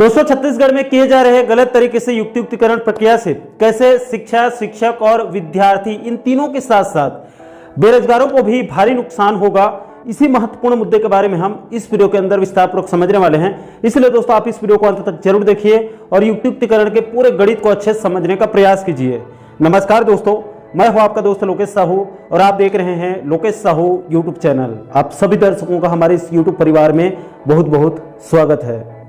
दोस्तों, छत्तीसगढ़ में किए जा रहे गलत तरीके से युक्तियुक्तिकरण प्रक्रिया से कैसे शिक्षा, शिक्षक और विद्यार्थी इन तीनों के साथ साथ बेरोजगारों को भी भारी नुकसान होगा, इसी महत्वपूर्ण मुद्दे के बारे में हम इस वीडियो के अंदर विस्तारपूर्वक समझने वाले हैं। इसलिए दोस्तों, आप इस वीडियो को अंत तक जरूर देखिए और युक्तियुक्तिकरण के पूरे गणित को अच्छे से समझने का प्रयास कीजिए। नमस्कार दोस्तों, मैं हूं आपका दोस्त लोकेश साहू और आप देख रहे हैं लोकेश साहू यूट्यूब चैनल। आप सभी दर्शकों का हमारे इस यूट्यूब परिवार में बहुत बहुत स्वागत है।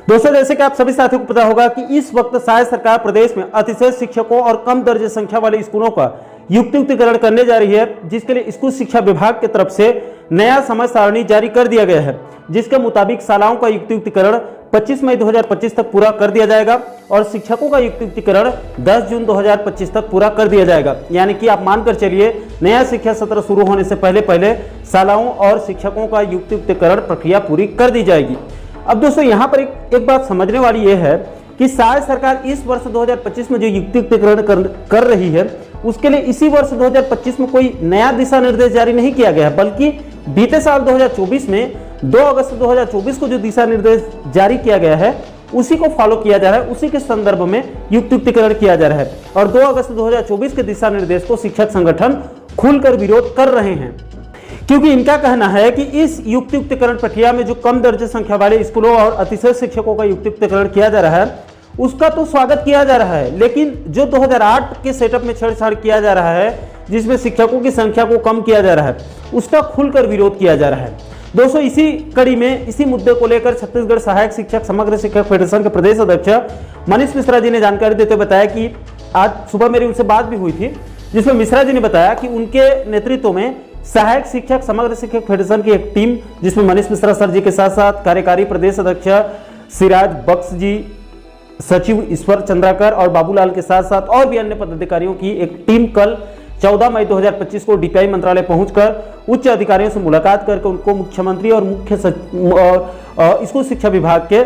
दोस्तों, जैसे कि आप सभी साथियों को पता होगा कि इस वक्त शायद सरकार प्रदेश में अतिशय शिक्षकों और कम दर्जे संख्या वाले स्कूलों का युक्तियुक्तिकरण करने जा रही है, जिसके लिए स्कूल शिक्षा विभाग की तरफ से नया समय सारणी जारी कर दिया गया है, जिसके मुताबिक शालाओं का युक्तियुक्तिकरण 25 मई 2025 तक पूरा कर दिया जाएगा और शिक्षकों का युक्तियुक्तिकरण 10 जून 2025 तक पूरा कर दिया जाएगा। यानी कि आप मानकर चलिए, नया शिक्षा सत्र शुरू होने से पहले शालाओं और शिक्षकों का युक्तियुक्तिकरण प्रक्रिया पूरी कर दी जाएगी। अब दोस्तों, यहाँ पर एक बात समझने वाली यह है कि शायद सरकार इस वर्ष 2025 में जो युक्तियुक्तिकरण कर रही है, उसके लिए इसी वर्ष 2025 में कोई नया दिशा निर्देश जारी नहीं किया गया है, बल्कि बीते साल 2024 में 2 अगस्त 2024 को जो दिशा निर्देश जारी किया गया है उसी को फॉलो किया जा रहा है, उसी के संदर्भ में युक्तियुक्तिकरण किया जा रहा है। और 2 अगस्त 2024 के दिशा निर्देश को शिक्षक संगठन खुलकर विरोध कर रहे हैं, क्योंकि इनका कहना है कि इस युक्तियुक्तिकरण प्रक्रिया में जो कम दर्जे संख्या वाले स्कूलों और अतिशय शिक्षकों का युक्तियुक्तिकरण किया जा रहा है उसका तो स्वागत किया जा रहा है, लेकिन जो 2008 के सेटअप में छेड़छाड़ किया जा रहा है, जिसमें शिक्षकों की संख्या को कम किया जा रहा है, उसका खुलकर विरोध किया जा रहा है। दोस्तों, इसी कड़ी में इसी मुद्दे को लेकर छत्तीसगढ़ सहायक शिक्षक समग्र शिक्षक फेडरेशन के प्रदेश अध्यक्ष मनीष मिश्रा जी ने जानकारी देते हुए बताया कि आज सुबह मेरी उनसे बात भी हुई थी, जिसमें मिश्रा जी ने बताया कि उनके नेतृत्व में सहायक शिक्षक समग्र शिक्षक फेडरेशन की एक टीम, जिसमें मनीष मिश्रा सर जी के साथ साथ कार्यकारी प्रदेश अध्यक्ष सिराज बख्श जी, सचिव ईश्वर चंद्राकर और बाबूलाल के साथ साथ और भी अन्य पदाधिकारियों की एक टीम कल 14 मई 2025 को डीपीआई मंत्रालय पहुंचकर उच्च अधिकारियों से मुलाकात करके उनको मुख्यमंत्री और मुख्य स्कूल शिक्षा विभाग के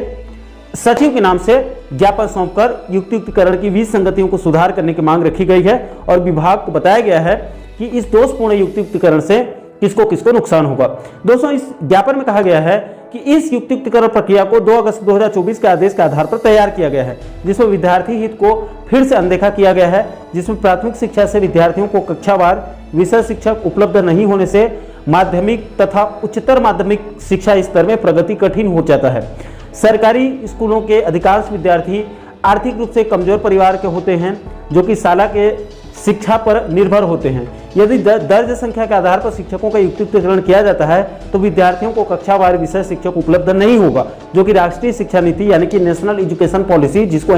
सचिव के नाम से ज्ञापन सौंपकर युक्तियुक्तिकरण की विसंगतियों को सुधार करने की मांग रखी गई है और विभाग को बताया गया है कि इस दोषपूर्ण युक्तियुक्तिकरण से किसको किसको नुकसान होगा। दोस्तों, इस ज्ञापन में कहा गया है कि इस युक्तियुक्तिकरण प्रक्रिया को 2 अगस्त 2024 के आदेश के आधार पर तैयार किया गया है, जिसमें विद्यार्थी हित को फिर से अनदेखा किया गया है, जिसमें प्राथमिक शिक्षा से विद्यार्थियों को कक्षावार विषय शिक्षक उपलब्ध नहीं होने से माध्यमिक तथा उच्चतर माध्यमिक शिक्षा स्तर में प्रगति कठिन हो जाता है। सरकारी स्कूलों के अधिकांश विद्यार्थी आर्थिक रूप से कमजोर परिवार के होते हैं, जो कि शाला के शिक्षा पर निर्भर होते हैं। यदि दर्ज संख्या के आधार पर शिक्षकों का युक्तियुक्तिकरण किया जाता है तो विद्यार्थियों को कक्षावार विषय शिक्षक उपलब्ध नहीं होगा, जो कि राष्ट्रीय शिक्षा नीति यानी कि नेशनल एजुकेशन पॉलिसी, जिसको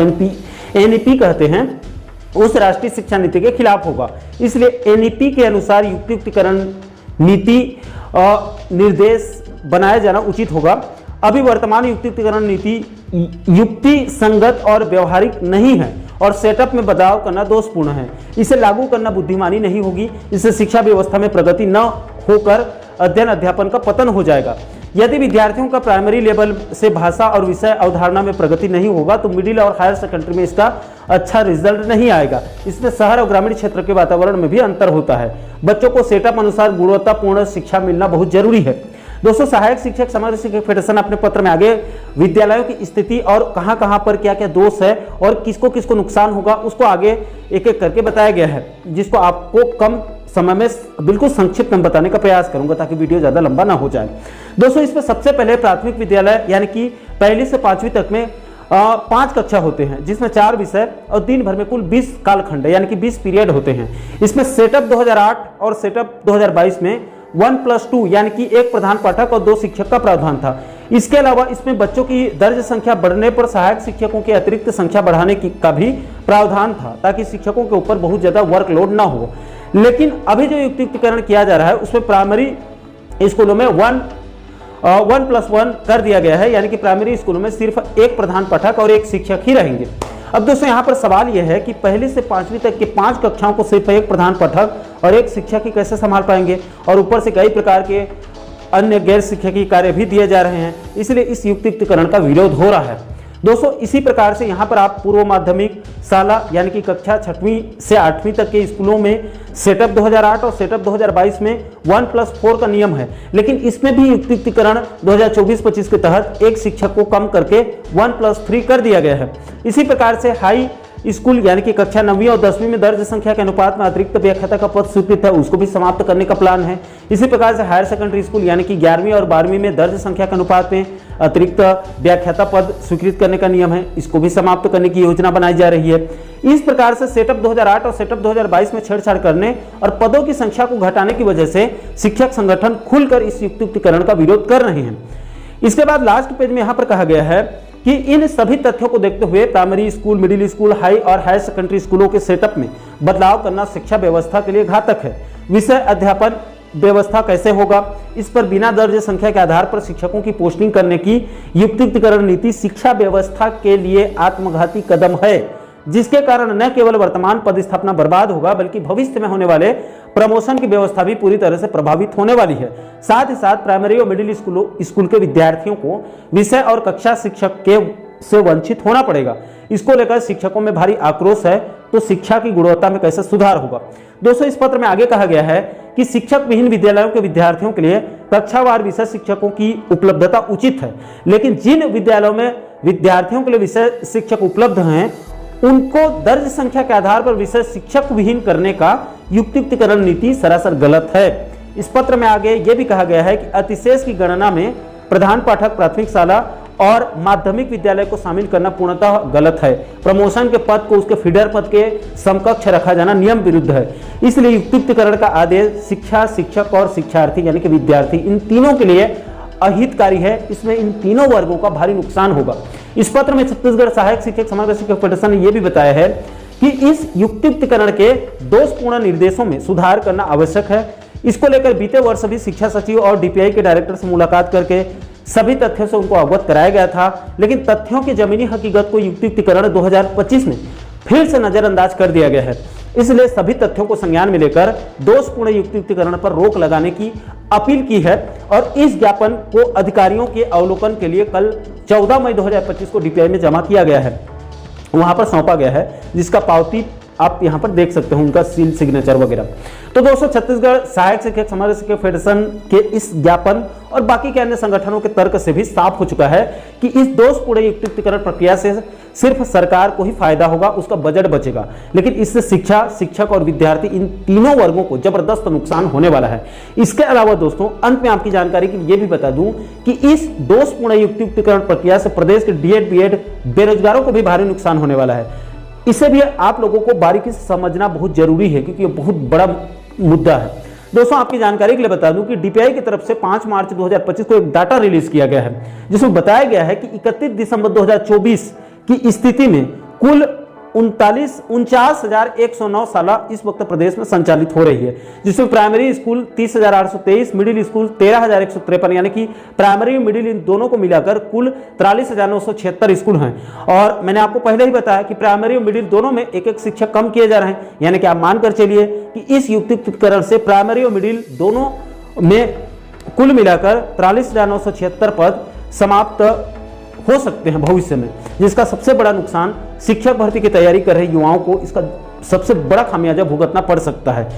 एनईपी कहते हैं, उस राष्ट्रीय शिक्षा नीति के खिलाफ होगा। इसलिए एनईपी के अनुसार युक्तियुक्तिकरण नीति निर्देश बनाया जाना उचित होगा। अभी वर्तमान युक्तियुक्तिकरण नीति युक्ति संगत और व्यवहारिक नहीं है और सेटअप में बदलाव करना दोषपूर्ण है। इसे लागू करना बुद्धिमानी नहीं होगी। इससे शिक्षा व्यवस्था में प्रगति न होकर अध्ययन अध्यापन का पतन हो जाएगा। यदि विद्यार्थियों का प्राइमरी लेवल से भाषा और विषय अवधारणा में प्रगति नहीं होगा तो मिडिल और हायर सेकेंडरी में इसका अच्छा रिजल्ट नहीं आएगा। इसमें शहर और ग्रामीण क्षेत्र के वातावरण में भी अंतर होता है। बच्चों को सेटअप अनुसार गुणवत्तापूर्ण शिक्षा मिलना बहुत जरूरी है। दोस्तों, सहायक शिक्षक समग्र शिक्षक फेडरेशन अपने पत्र में आगे विद्यालयों की स्थिति और कहां पर क्या क्या दोष है और किसको किसको नुकसान होगा उसको आगे एक एक करके बताया गया है, जिसको आपको कम समय में बिल्कुल संक्षिप्त में बताने का प्रयास करूंगा ताकि वीडियो ज्यादा लंबा ना हो जाए। दोस्तों, इसमें सबसे पहले प्राथमिक विद्यालय यानी कि 1 से 5वीं तक में 5 कक्षा होते हैं, जिसमें 4 विषय और दिन भर में कुल 20 कालखंड यानी कि 20 पीरियड होते हैं। इसमें सेटअप 2008 और सेटअप 2022 में 1+2 यानी कि 1 प्रधान पाठक और 2 शिक्षक का प्रावधान था। इसके अलावा इसमें बच्चों की दर्ज संख्या बढ़ने पर सहायक शिक्षकों की अतिरिक्त संख्या बढ़ाने का भी प्रावधान था, ताकि शिक्षकों के ऊपर बहुत ज्यादा वर्कलोड ना हो। लेकिन अभी जो युक्तियुक्तिकरण किया जा रहा है उसमें प्राइमरी स्कूलों में 1+1 कर दिया गया है, यानी कि प्राइमरी स्कूलों में सिर्फ 1 प्रधान पाठक और 1 शिक्षक ही रहेंगे। अब दोस्तों, यहाँ पर सवाल यह है कि 1 से 5वीं तक के 5 कक्षाओं को सिर्फ 1 प्रधान पाठक और 1 शिक्षक ही कैसे संभाल पाएंगे, और ऊपर से कई प्रकार के अन्य गैर शिक्षकीय कार्य भी दिए जा रहे हैं। इसलिए इस युक्तियुक्तिकरण का विरोध हो रहा है। दोस्तों इसी प्रकार से यहाँ पर आप पूर्व माध्यमिक शाला यानी कि कक्षा 6वीं से 8वीं तक के स्कूलों में सेटअप 2008 और सेटअप 2022 में 1+4 का नियम है, लेकिन इसमें भी युक्तिकरण 2024-25 के तहत एक शिक्षक को कम करके 1+3 कर दिया गया है। इसी प्रकार से हाई स्कूल यानी कि कक्षा 9वीं और 10वीं में दर्ज संख्या के अनुपात में अतिरिक्त व्याख्याता का पद स्वीकृत है, उसको भी समाप्त करने का प्लान है। इसी प्रकार से हायर सेकेंडरी स्कूल यानी कि 11वीं और 12वीं में दर्ज संख्या के अनुपात में अतिरिक्त व्याख्याता पद स्वीकृत करने का नियम है, इसको भी समाप्त करने की योजना बनाई जा रही है। इस प्रकार से सेटअप 2008 और सेटअप 2022 में छेड़छाड़ करने और पदों की संख्या को घटाने की वजह से शिक्षक संगठन खुलकर इस युक्तिकरण का विरोध कर रहे हैं। इसके बाद लास्ट पेज में यहाँ पर कहा गया है कि इन सभी तथ्यों को देखते हुए primary school, middle school, high और हायर सेकेंडरी स्कूलों के सेटअप में बदलाव करना शिक्षा व्यवस्था के लिए घातक है। विषय अध्यापन व्यवस्था कैसे होगा, इस पर बिना दर्ज संख्या के आधार पर शिक्षकों की पोस्टिंग करने की युक्तिकरण नीति शिक्षा व्यवस्था के लिए आत्मघाती कदम है, जिसके कारण न केवल वर्तमान पदस्थापना बर्बाद होगा बल्कि भविष्य में होने वाले प्रमोशन की व्यवस्था भी पूरी तरह से प्रभावित होने वाली है। साथ ही साथ प्राइमरी और मिडिल स्कूल के विद्यार्थियों को विषय और कक्षा शिक्षक से वंचित होना पड़ेगा। इसको लेकर शिक्षकों में भारी आक्रोश है, तो शिक्षा की गुणवत्ता में कैसे सुधार होगा। दोस्तों इस पत्र में आगे कहा गया है कि शिक्षक विहीन विद्यालयों के विद्यार्थियों के लिए कक्षावार विषय शिक्षकों की उपलब्धता उचित है, लेकिन जिन विद्यालयों में विद्यार्थियों के लिए विषय शिक्षक उपलब्ध हैं उनको दर्ज संख्या के आधार पर विषय शिक्षक विहीन करने का युक्तिकरण नीति सरासर गलत है। इस पत्र में आगे यह भी कहा गया है कि अतिशेष की गणना में प्रधान पाठक प्राथमिक शाला और माध्यमिक विद्यालय को शामिल करना पूर्णतः गलत है। प्रमोशन के पद को उसके फीडर पद के समकक्ष रखा जाना नियम विरुद्ध है। इसलिए युक्तिकरण का आदेश शिक्षा, शिक्षक और शिक्षार्थी यानी कि विद्यार्थी इन तीनों के लिए अहितकारी है। इसमें इन तीनों वर्गों का भारी नुकसान होगा। इस पत्र में छत्तीसगढ़ सहायक शिक्षक समग्र शिक्षक फेडरेशन ने यह भी बताया है कि इस युक्तिकरण के दोषपूर्ण निर्देशों में सुधार करना आवश्यक है। इसको लेकर बीते वर्ष भी शिक्षा सचिव और डीपीआई के डायरेक्टर से मुलाकात करके सभी तथ्यों से उनको अवगत कराया गया था, लेकिन तथ्यों की जमीनी हकीकत को युक्तिकरण 2025 में फिर से नजरअंदाज कर दिया गया है। इसलिए सभी तथ्यों को संज्ञान में लेकर दोषपूर्ण युक्तिकरण पर रोक लगाने की अपील की है और इस ज्ञापन को अधिकारियों के अवलोकन के लिए कल 14 मई 2025 को डीपीआई में जमा किया गया है, वहां पर सौंपा गया है, जिसका पावती आप यहां पर देख सकते हो, उनका सील सिग्नेचर वगैरह। तो दोस्तों छत्तीसगढ़ सहायक शिक्षक समग्र शिक्षक फेडरेशन के इस ज्ञापन और बाकी के अन्य संगठनों के तर्क से भी साफ हो चुका है कि इस दोषपूर्ण युक्तिकरण प्रक्रिया से सिर्फ सरकार को ही फायदा होगा, उसका बजट बचेगा, लेकिन इससे शिक्षा, शिक्षक और विद्यार्थी इन तीनों वर्गों को जबरदस्त नुकसान होने वाला है। इसके अलावा दोस्तों अंत में आपकी जानकारी के लिए यह भी बता दूं कि इस दोषपूर्ण युक्तिकरण प्रक्रिया से प्रदेश के डीएड, बीएड बेरोजगारों को भी भारी नुकसान होने वाला है। इसे भी आप लोगों को बारीकी से समझना बहुत जरूरी है, क्योंकि ये बहुत बड़ा मुद्दा है। दोस्तों आपकी जानकारी के लिए बता दूं कि डीपीआई की तरफ से 5 मार्च 2025 को एक डाटा रिलीज किया गया है, जिसमें बताया गया है कि 31 दिसंबर 2024 की स्थिति में कुल 49,109 शाला इस वक्त प्रदेश में संचालित हो रही है, जिसमें प्राइमरी स्कूल 30,823, मिडिल स्कूल 13,153 यानी कि प्राइमरी मिडिल इन दोनों को मिलाकर कुल 43,976 स्कूल हैं। और मैंने आपको पहले ही बताया कि प्राइमरी और मिडिल दोनों में एक एक शिक्षक कम किए जा रहे हैं, यानी कि आप मानकर चलिए कि इस युक्तिकरण से प्राइमरी और मिडिल दोनों में कुल मिलाकर 43,976 पद समाप्त हो सकते हैं भविष्य में, जिसका सबसे बड़ा नुकसान शिक्षक भर्ती की तैयारी कर रहे युवाओं को इसका सबसे बड़ा खामियाजा भुगतना पड़ सकता है।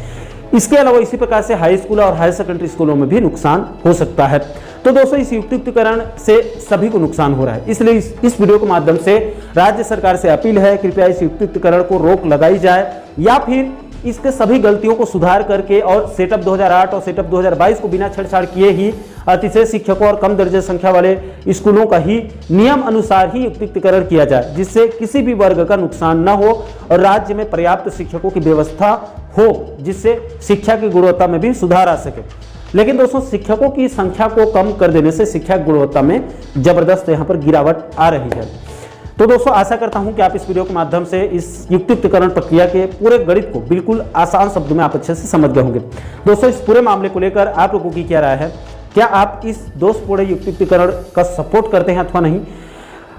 इसके अलावा इसी प्रकार से हाई स्कूल और हायर सेकेंडरी स्कूलों में भी नुकसान हो सकता है। तो दोस्तों इस युक्तिकरण से सभी को नुकसान हो रहा है, इसलिए इस वीडियो के माध्यम से राज्य सरकार से अपील है कृपया इस युक्तिकरण को रोक लगाई जाए, या फिर इसके सभी गलतियों को सुधार करके और सेटअप 2008 और सेटअप 2022 को बिना छेड़छाड़ किए ही अतिशय शिक्षकों और कम दर्जे संख्या वाले स्कूलों का ही नियम अनुसार ही युक्तिकरण किया जाए, जिससे किसी भी वर्ग का नुकसान न हो और राज्य में पर्याप्त शिक्षकों की व्यवस्था हो, जिससे शिक्षा की गुणवत्ता में भी सुधार आ सके। लेकिन दोस्तों शिक्षकों की संख्या को कम कर देने से शिक्षा की गुणवत्ता में जबरदस्त यहाँ पर गिरावट आ रही है। तो दोस्तों आशा करता हूं कि आप इस वीडियो के माध्यम से इस युक्तिकरण प्रक्रिया के पूरे गणित को बिल्कुल आसान शब्दों में आप अच्छे से समझ गए होंगे। दोस्तों इस पूरे मामले को लेकर आप लोगों की क्या राय है, क्या आप इस दोषपूर्ण युक्तिकरण का सपोर्ट करते हैं अथवा नहीं?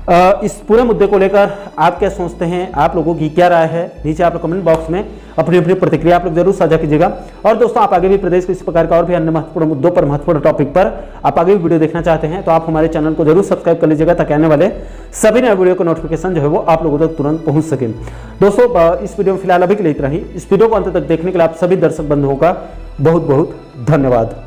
इस पूरे मुद्दे को लेकर आप क्या सोचते हैं, आप लोगों की क्या राय है, नीचे आप लोग कमेंट बॉक्स में अपनी अपनी प्रतिक्रिया आप लोग जरूर साझा कीजिएगा। और दोस्तों, आप आगे भी प्रदेश के इस प्रकार का और भी अन्य महत्वपूर्ण मुद्दों पर, महत्वपूर्ण टॉपिक पर आप आगे भी वीडियो देखना चाहते हैं तो आप हमारे चैनल को जरूर सब्सक्राइब कर लीजिएगा, ताकि आने वाले सभी नए वीडियो का नोटिफिकेशन जो है वो आप लोगों तक तुरंत पहुंच सके। दोस्तों, इस वीडियो में फिलहाल अभी के लिए इतना ही। इस वीडियो को अंत तक देखने के लिए आप सभी दर्शक बंधुओं का बहुत बहुत धन्यवाद।